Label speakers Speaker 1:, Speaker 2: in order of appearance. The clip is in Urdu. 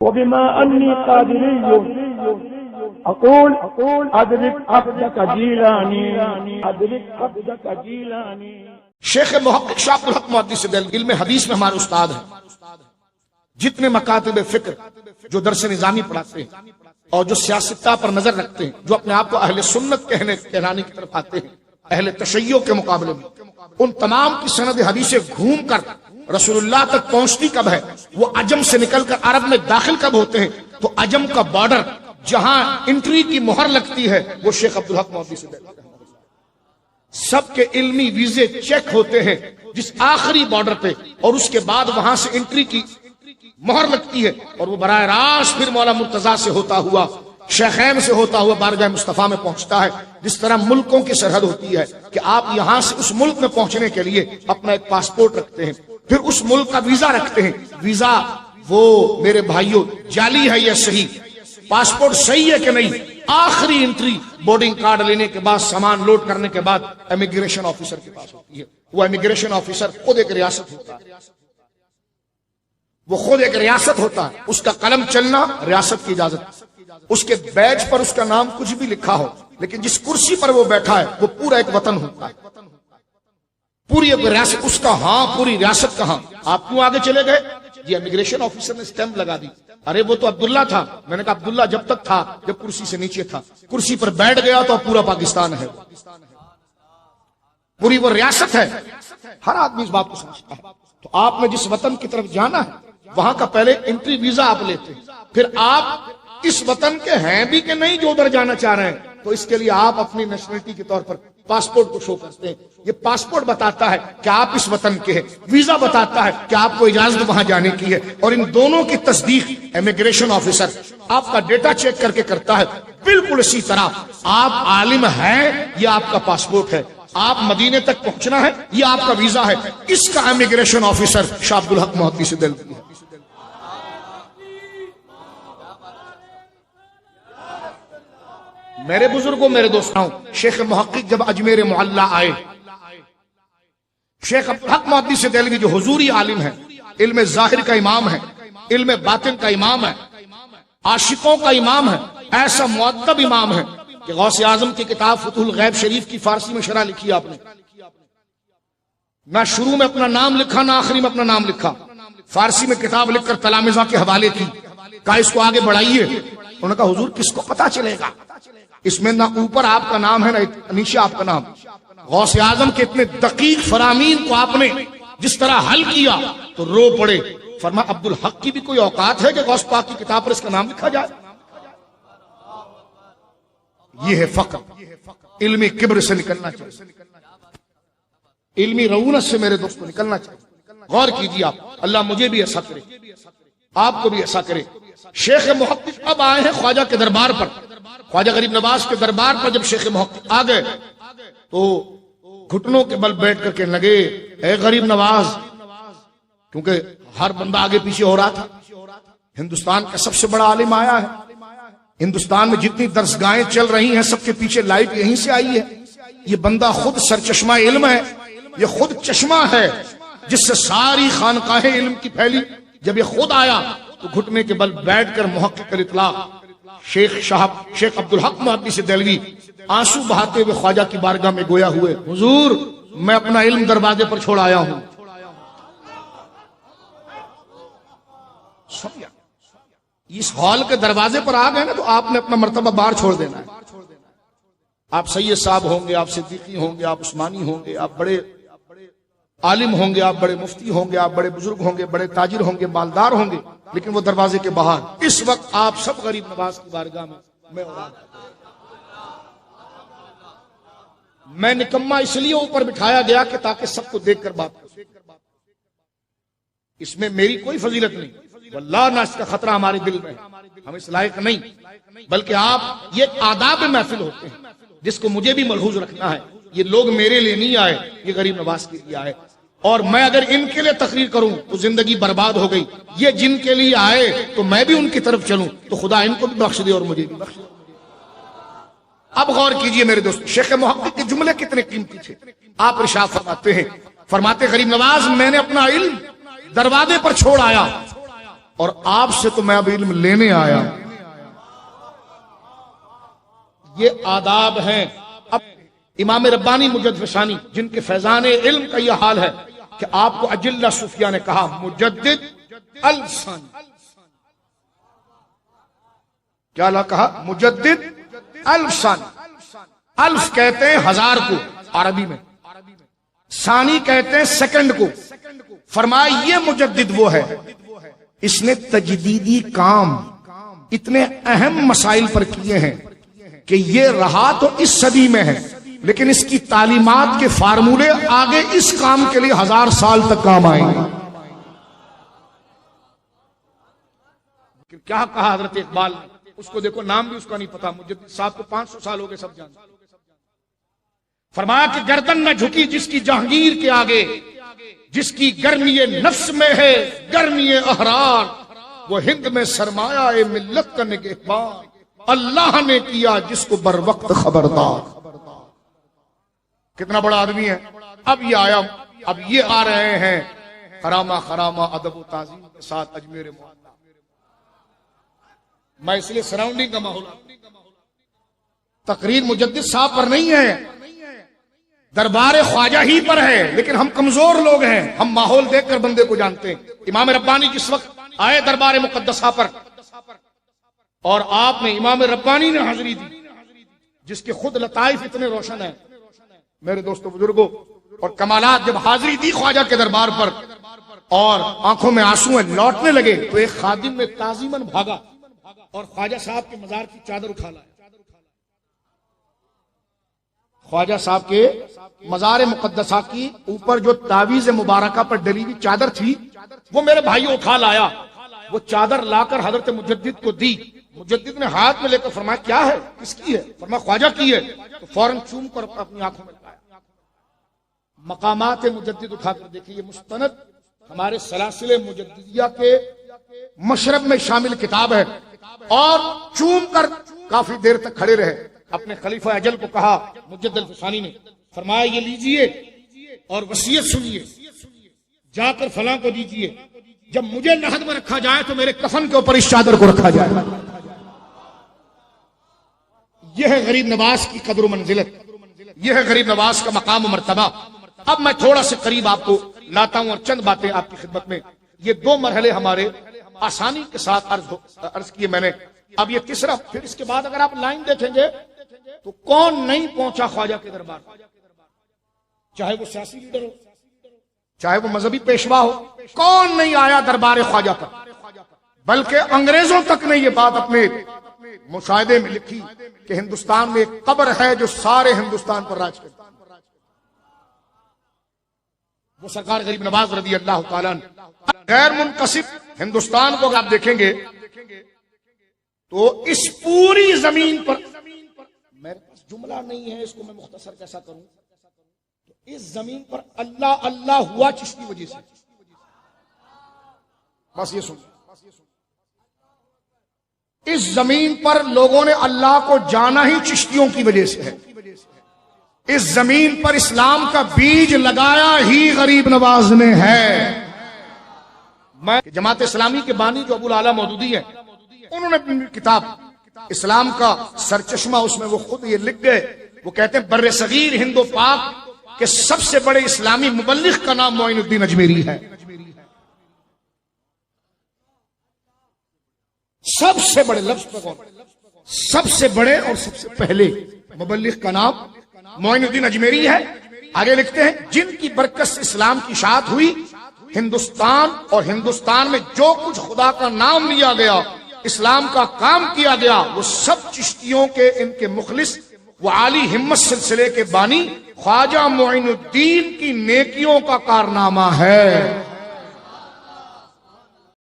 Speaker 1: وبما أني قادري أقول أدرك عبدك جيلاني أدرك عبدك جيلاني.
Speaker 2: شیخ محقق شاہ عبد الحق محدث دہلوی علم حدیث میں ہمارے استاد ہیں. جتنے مکاتب فکر جو درس نظامی پڑھاتے ہیں اور جو سیاستہ پر نظر رکھتے ہیں، جو اپنے آپ کو اہل سنت کہلانے کی طرف آتے ہیں اہل تشیع کے مقابلے میں، ان تمام کی سند حدیثیں گھوم کر رسول اللہ تک پہنچتی کب ہے، وہ عجم سے نکل کر عرب میں داخل کب ہوتے ہیں، تو عجم کا بارڈر جہاں انٹری کی مہر لگتی ہے وہ شیخ عبد الحق محدث دہلوی. سب کے علمی ویزے چیک ہوتے ہیں جس آخری بارڈر پہ، اور اس کے بعد وہاں سے انٹری کی مہر لگتی ہے، اور وہ براہ راست پھر مولا مرتضیٰ سے ہوتا ہوا، شیخین سے ہوتا ہوا بارگاہ مصطفیٰ میں پہنچتا ہے. جس طرح ملکوں کی سرحد ہوتی ہے کہ آپ یہاں سے اس ملک میں پہنچنے کے لیے اپنا ایک پاسپورٹ رکھتے ہیں، پھر اس ملک کا ویزا رکھتے ہیں. ویزا وہ میرے بھائیوں جعلی ہے یا صحیح، پاسپورٹ صحیح ہے کہ نہیں، آخری انٹری بورڈنگ کارڈ لینے کے بعد، سامان لوڈ کرنے کے بعد امیگریشن آفیسر کے پاس ہوتی ہے. وہ امیگریشن آفیسر خود ایک ریاست ہوتا ہے، وہ خود ایک ریاست ہوتا ہے، اس کا قلم چلنا ریاست کی اجازت. اس کے بیج پر اس کا نام کچھ بھی لکھا ہو، لیکن جس کرسی پر وہ بیٹھا ہے وہ پورا ایک وطن ہوتا ہے، پوری ایک ریاست اس کا. ہاں پوری ریاست کا. ہاں آپ کیوں آگے چلے گئے؟ جی امیگریشن آفیسر نے سٹیمپ لگا دی. ارے وہ تو عبداللہ تھا. میں نے کہا عبداللہ جب تک تھا جب کرسی سے نیچے تھا، کرسی پر بیٹھ گیا تو پورا پاکستان ہے، پوری وہ ریاست ہے. ہر آدمی اس بات کو سمجھتا ہے. تو آپ نے جس وطن کی طرف جانا ہے وہاں کا پہلے انٹری ویزا آپ لیتے ہیں، پھر آپ اس وطن کے ہیں بھی کہ نہیں جو ادھر جانا چاہ رہے ہیں، تو اس کے لیے آپ اپنی نیشنلٹی کے طور پر پاسپورٹ کو شو کرتے ہیں. یہ پاسپورٹ بتاتا ہے کہ آپ اس وطن کے ہیں، ویزا بتاتا ہے کہ آپ کو اجازت وہاں جانے کی ہے، اور ان دونوں کی تصدیق امیگریشن آفیسر آپ کا ڈیٹا چیک کر کے کرتا ہے. بالکل اسی طرح آپ عالم ہیں، یہ آپ کا پاسپورٹ ہے. آپ مدینے تک پہنچنا ہے، یہ آپ کا ویزا ہے. اس کا امیگریشن آفیسر شاہ عبد الحق محدث دہلوی ہے. میرے بزرگوں، میرے دوستوں، شیخ محقق جب اجمیر معلیٰ آئے، شیخ عبد الحق محدث دہلوی جو حضوری عالم ہے، علم ظاہر کا امام ہے، علم باطن کا امام ہے، عاشقوں کا امام ہے، ایسا مؤدب امام ہے کہ غوث اعظم کی کتاب فتح الغیب شریف کی فارسی میں شرح لکھی آپ نے. نہ شروع میں اپنا نام لکھا نہ آخری میں اپنا نام لکھا، فارسی میں کتاب لکھ کر تلامذہ کے حوالے کی، کہا اس کو آگے بڑھائیے. انہوں نے کہا حضور کس کو پتا چلے گا، اس میں نہ اوپر آپ کا نام ہے نہ نیچے آپ کا نام. غوث اعظم کے اتنے دقیق فرامین کو آپ نے جس طرح حل کیا تو رو پڑے. فرمایا عبد الحق کی بھی کوئی اوقات ہے کہ غوث پاک کی کتاب پر اس کا نام لکھا جائے؟ یہ ہے فقر. علمی کبر سے نکلنا چاہیے، علمی رعونت سے میرے دوستوں نکلنا چاہیے. غور کیجیے آپ، اللہ مجھے بھی ایسا کرے، آپ کو بھی ایسا کرے. شیخ محقق اب آئے ہیں خواجہ کے دربار پر، خواجہ غریب نواز کے دربار پر. جب شیخ محقق آ گئے تو گھٹنوں کے بل بیٹھ کر کے لگے، اے غریب نواز، کیونکہ ہر بندہ آگے پیچھے ہو رہا تھا. ہندوستان کا سب سے بڑا عالم آیا ہے، ہندوستان میں جتنی درسگاہیں چل رہی ہیں سب کے پیچھے لائٹ یہیں سے آئی ہے. یہ بندہ خود سرچشمہ علم ہے، یہ خود چشمہ ہے جس سے ساری خانقاہیں علم کی پھیلی. جب یہ خود آیا تو گھٹنے کے بل بیٹھ کر محقق الاطلاق شیخ عبد الحق محدث دہلوی آنسو بہاتے ہوئے خواجہ کی بارگاہ میں گویا ہوئے، حضور میں اپنا علم دروازے پر چھوڑ آیا ہوں. اس ہال کے دروازے پر آ گئے نا تو آپ نے اپنا مرتبہ باہر چھوڑ دینا ہے. آپ سید صاحب ہوں گے، آپ صدیقی ہوں گے، آپ عثمانی ہوں گے، آپ بڑے عالم ہوں گے، آپ بڑے مفتی ہوں گے، آپ بڑے بزرگ ہوں گے، بڑے تاجر ہوں گے، مالدار ہوں گے، لیکن وہ دروازے کے باہر. اس وقت آپ سب غریب نواز کی بارگاہ میں میں نکما اس لیے اوپر بٹھایا گیا کہ تاکہ سب کو دیکھ کر بات کرو. اس میں میری کوئی فضیلت نہیں، واللہ نہ اس کا خطرہ ہمارے دل میں ہے، ہم اس لائق نہیں. بلکہ آپ یہ آداب محفل ہوتے ہیں جس کو مجھے بھی ملحوظ رکھنا ہے. یہ لوگ میرے لیے نہیں آئے، یہ غریب نواز کے لیے آئے، اور میں اگر ان کے لیے تقریر کروں تو زندگی برباد ہو گئی. یہ جن کے لیے آئے تو میں بھی ان کی طرف چلوں تو خدا ان کو بھی بخش دے اور مجھے بھی بخش دے. اب غور کیجئے میرے دوست، شیخ محقق کے جملے کتنے قیمتی تھے. آپ ارشاد فرماتے ہیں، فرماتے غریب نواز میں نے اپنا علم دروازے پر چھوڑ آیا اور آپ سے تو میں اب علم لینے آیا. یہ آداب ہیں. اب امام ربانی مجدد فسانی جن کے فیضان علم کا یہ حال ہے کہ آپ کو اجلہ صوفیہ نے کہا مجدد السانی. کیا کہا؟ مجدد السانی. الف کہتے ہیں ہزار کو عربی میں، ثانی کہتے ہیں سیکنڈ کو. فرمایا یہ مجدد وہ ہے اس نے تجدیدی کام اتنے اہم مسائل پر کیے ہیں کہ یہ رہا تو اس صدی میں ہے، لیکن اس کی تعلیمات کے فارمولے آگے اس کام کے لیے 1000 سال تک کام آئیں گے. کیا کہا حضرت اقبال نے؟ اس کو دیکھو نام بھی اس کا نہیں پتا. مجدد صاحب کو 500 سال ہو گئے، سب جانتے. فرمایا کہ گردن نہ جھکی جس کی جہانگیر کے آگے، جس کی گرمی نفس میں ہے گرمی احرار، وہ ہند میں سرمایہ ملت کا نگہبان، اللہ نے کیا جس کو بر وقت خبردار. کتنا بڑا آدمی ہے. اب یہ آیا، اب یہ آ رہے ہیں خرامہ خرامہ ادب و تعظیم کے ساتھ اجمیر معلیٰ. میں اس لیے سراؤنڈنگ کا ماحول، تقریر مجدد صاحب پر نہیں ہے، دربار خواجہ ہی پر ہے، لیکن ہم کمزور لوگ ہیں، ہم ماحول دیکھ کر بندے کو جانتے ہیں. امام ربانی جس وقت آئے دربار مقدسہ پر اور آپ نے امام ربانی نے حاضری دی جس کے خود لطائف اتنے روشن ہیں میرے دوستو بزرگوں، اور کمالات جب حاضری دی خواجہ کے دربار پر اور آنکھوں میں آنسو لوٹنے لگے تو ایک خادم میں تعظیماً بھاگا اور خواجہ صاحب کے مزار کی چادر اٹھا لایا. خواجہ صاحب کے مزار مقدسہ کی اوپر جو تعویذ مبارکہ پر ڈلی ہوئی چادر تھی وہ میرے بھائی اٹھا لایا. وہ چادر لا کر حضرت مجدد کو دی. مجدد نے ہاتھ میں لے کر فرمایا کیا ہے؟ کس کی ہے؟ فرمایا خواجہ کی ہے. تو فوراً چوم کر اپنی آنکھوں میں لگایا. مقامات مجدد اٹھا کر دیکھیں، یہ مستند ہمارے سلاسل مجددیہ کے مشرب میں شامل کتاب ہے. اور چوم کر کافی دیر تک کھڑے رہے. اپنے خلیفہ اجل کو کہا مجدد الفسانی نے، فرمایا یہ لیجئے اور وصیت سنیے، جا کر فلاں کو دیجئے، جب مجھے لحد میں رکھا جائے تو میرے کفن کے اوپر اس چادر کو رکھا جائے. یہ ہے غریب نواز کی قدر و منزلت، یہ ہے غریب نواز کا مقام و مرتبہ. اب میں تھوڑا سے قریب آپ کو لاتا ہوں اور چند باتیں آپ کی خدمت میں. یہ 2 مرحلے ہمارے آسانی کے ساتھ عرض کیے میں نے. اب یہ تیسرا، پھر اس کے بعد اگر آپ لائن دیکھیں گے تو کون نہیں پہنچا خواجہ کے دربار، چاہے وہ سیاسی لیڈر ہو، چاہے وہ مذہبی پیشوا ہو، کون نہیں آیا دربار خواجہ پر. بلکہ انگریزوں تک نے یہ بات اپنے مشاہدے میں لکھی کہ ہندوستان میں ایک قبر ہے جو سارے ہندوستان پر راج کرتی. وہ سرکار غریب نواز رضی اللہ تعالیٰ عنہ غیر منقسم ہندوستان کو اگر آپ دیکھیں گے تو اس پوری زمین پر، میرے پاس جملہ نہیں ہے اس کو میں مختصر کیسا کروں، تو اس زمین پر اللہ اللہ ہوا جس کی وجہ سے. بس یہ سن، اس زمین پر لوگوں نے اللہ کو جانا ہی چشتیوں کی وجہ سے ہے. اس زمین پر اسلام کا بیج لگایا ہی غریب نواز نے ہے. میں جماعت اسلامی کے بانی جو ابو الاعلی مودودی ہیں، انہوں نے اپنی کتاب اسلام کا سرچشمہ، اس میں وہ خود یہ لکھ گئے، وہ کہتے ہیں بر صغیر ہند و پاک کے سب سے بڑے اسلامی مبلغ کا نام معین الدین اجمیری ہے. سب سے بڑے لفظ پر غور، سب سے بڑے اور سب سے پہلے مبلغ کا نام معین الدین اجمیری ہے. آگے لکھتے ہیں جن کی برکت سے اسلام کی اشاعت ہوئی، ہندوستان اور ہندوستان میں جو کچھ خدا کا نام لیا گیا، اسلام کا کام کیا گیا، وہ سب چشتیوں کے ان کے مخلص وہ عالی ہمت سلسلے کے بانی خواجہ معین الدین کی نیکیوں کا کارنامہ ہے.